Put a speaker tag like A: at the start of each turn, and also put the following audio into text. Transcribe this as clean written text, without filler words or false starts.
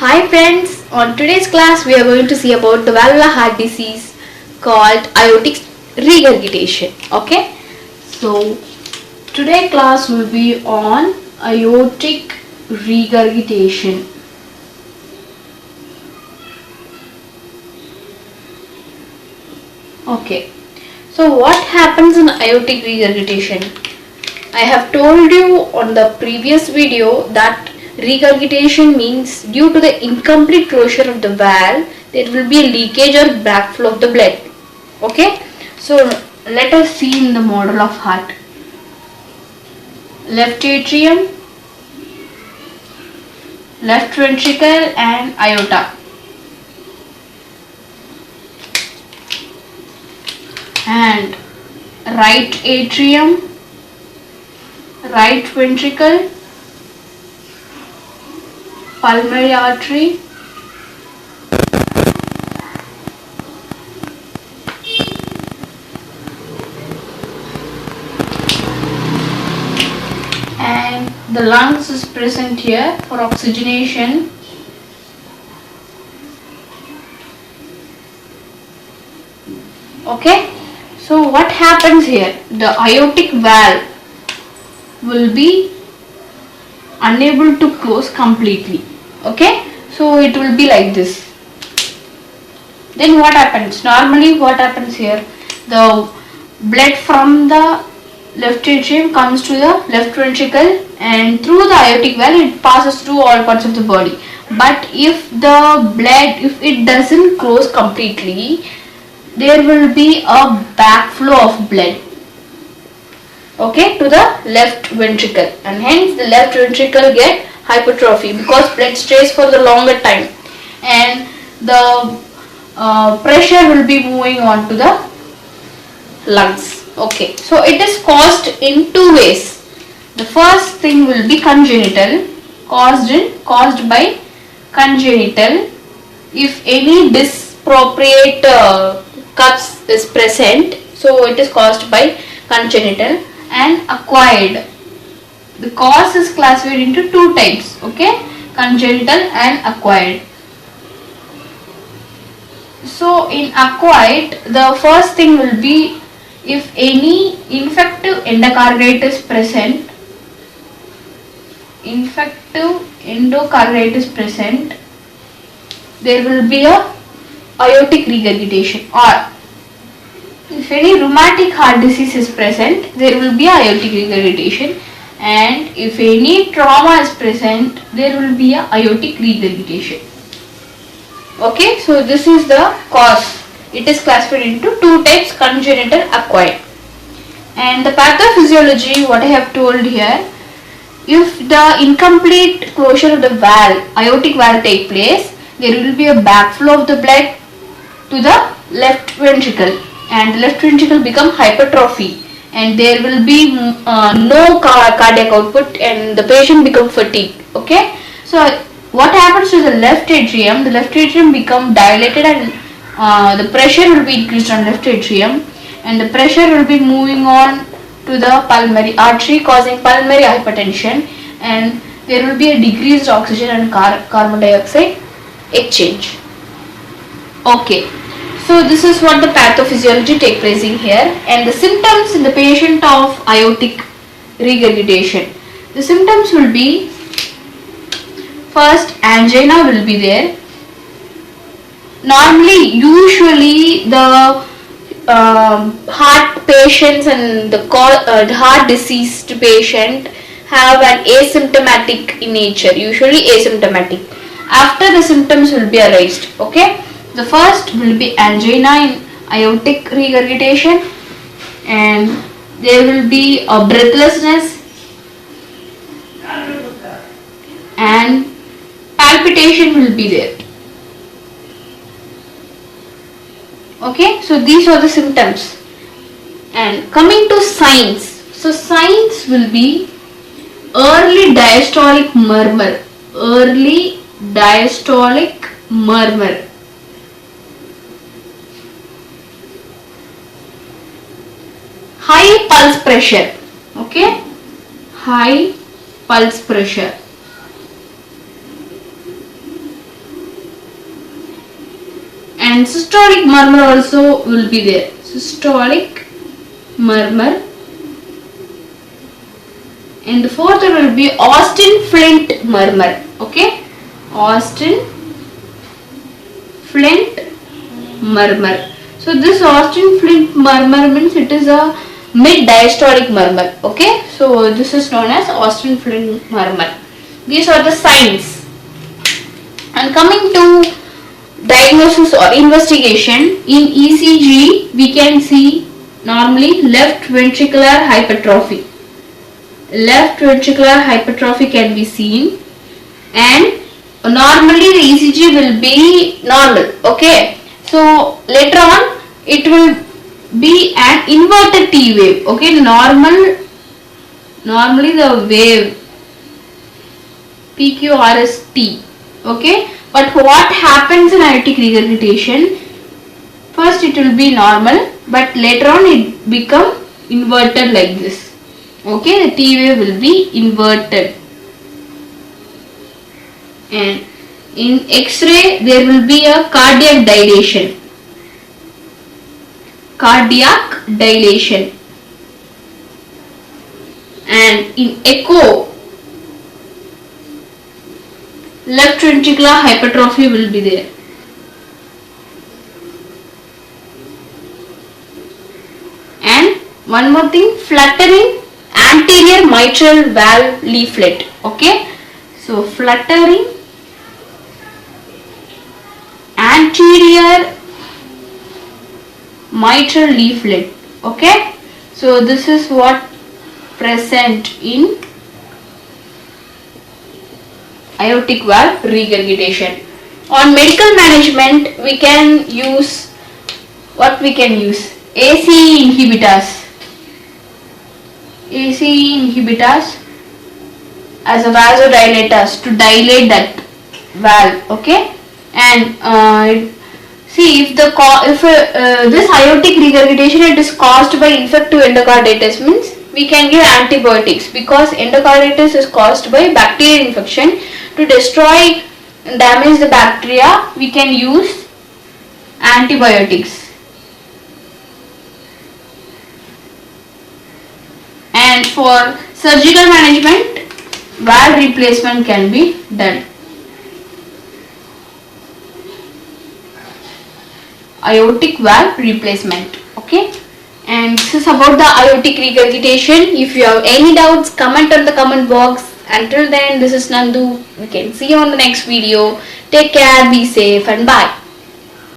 A: Hi friends, on today's class we are going to see about the valvular heart disease called aortic regurgitation. Okay, so today class will be on aortic regurgitation. Okay, so what happens in aortic regurgitation? I have told you on the previous video that regurgitation means due to the incomplete closure of the valve, there will be a leakage or backflow of the blood. Okay, so let us see in the model of heart. Left atrium, left ventricle and aorta. And right atrium, right ventricle, pulmonary artery, and the lungs is present here for oxygenation. Okay, so what happens here? The aortic valve will be unable to close completely. Okay, so it will be like this. Then what happens? Normally what happens here? The blood from the left atrium comes to the left ventricle and through the aortic valve it passes through all parts of the body. But if the blood, if it doesn't close completely, there will be a backflow of blood, okay, to the left ventricle, and hence the left ventricle get hypertrophy because blood stays for the longer time and the pressure will be moving on to the lungs. Okay, so it is caused in two ways. The first thing will be congenital, caused by congenital. If any disappropriate cuts is present, so it is caused by congenital. And acquired. The cause is classified into two types, okay, congenital and acquired. So in acquired, the first thing will be if any infective endocarditis present, there will be a aortic regurgitation, or if any rheumatic heart disease is present, there will be a aortic regurgitation, and if any trauma is present, there will be a aortic regurgitation. Okay, so this is the cause. It is classified into two types, congenital, acquired. And the pathophysiology, what I have told here, if the incomplete closure of the valve, aortic valve take place, there will be a backflow of the blood to the left ventricle, and the left ventricle become hypertrophy, and there will be no cardiac output, and the patient become fatigued. Okay, so what happens to the left atrium? The left atrium become dilated, and the pressure will be increased on left atrium, and the pressure will be moving on to the pulmonary artery, causing pulmonary hypertension, and there will be a decreased oxygen and carbon dioxide exchange. Okay, so this is what the pathophysiology take place in here, and the symptoms in the patient of aortic regurgitation. The symptoms will be, first, angina will be there. Normally, usually the heart patients and the heart diseased patient have an asymptomatic in nature, usually asymptomatic. After the symptoms will be arised. Okay, the first will be angina in aortic regurgitation, and there will be a breathlessness and palpitation will be there. Okay, so these are the symptoms. And coming to signs, so signs will be early diastolic murmur, high pulse pressure, okay, high pulse pressure, and systolic murmur also will be there. Systolic murmur. And the fourth one will be Austin-Flint murmur. Okay, Austin-Flint murmur. So this Austin-Flint murmur means it is a mid-diastolic murmur. Okay, so this is known as Austin-Flint murmur. These are the signs. And coming to diagnosis or investigation, in ECG we can see normally left ventricular hypertrophy. Left ventricular hypertrophy can be seen, and normally the ECG will be normal. Okay, so later on it will be an inverted T wave. Okay, normally the wave PQRST. Okay, but what happens in aortic regurgitation? First it will be normal, but later on it become inverted like this. Okay, the T wave will be inverted. And in X-ray there will be a cardiac dilation. And in echo, left ventricular hypertrophy will be there. And one more thing, fluttering anterior mitral valve leaflet. Okay, so fluttering anterior mitral leaflet. Okay, so this is what present in aortic valve regurgitation. On medical management we can use ACE inhibitors as a vasodilators to dilate that valve. Okay, and see if this aortic regurgitation it is caused by infective endocarditis, means we can give antibiotics, because endocarditis is caused by bacterial infection. To destroy and damage the bacteria we can use antibiotics. And for surgical management, valve replacement can be done. Aortic valve replacement. Okay, and this is about the aortic regurgitation. If you have any doubts, comment on the comment box. Until then, this is Nandu. We can see you on the next video. Take care, be safe, and bye.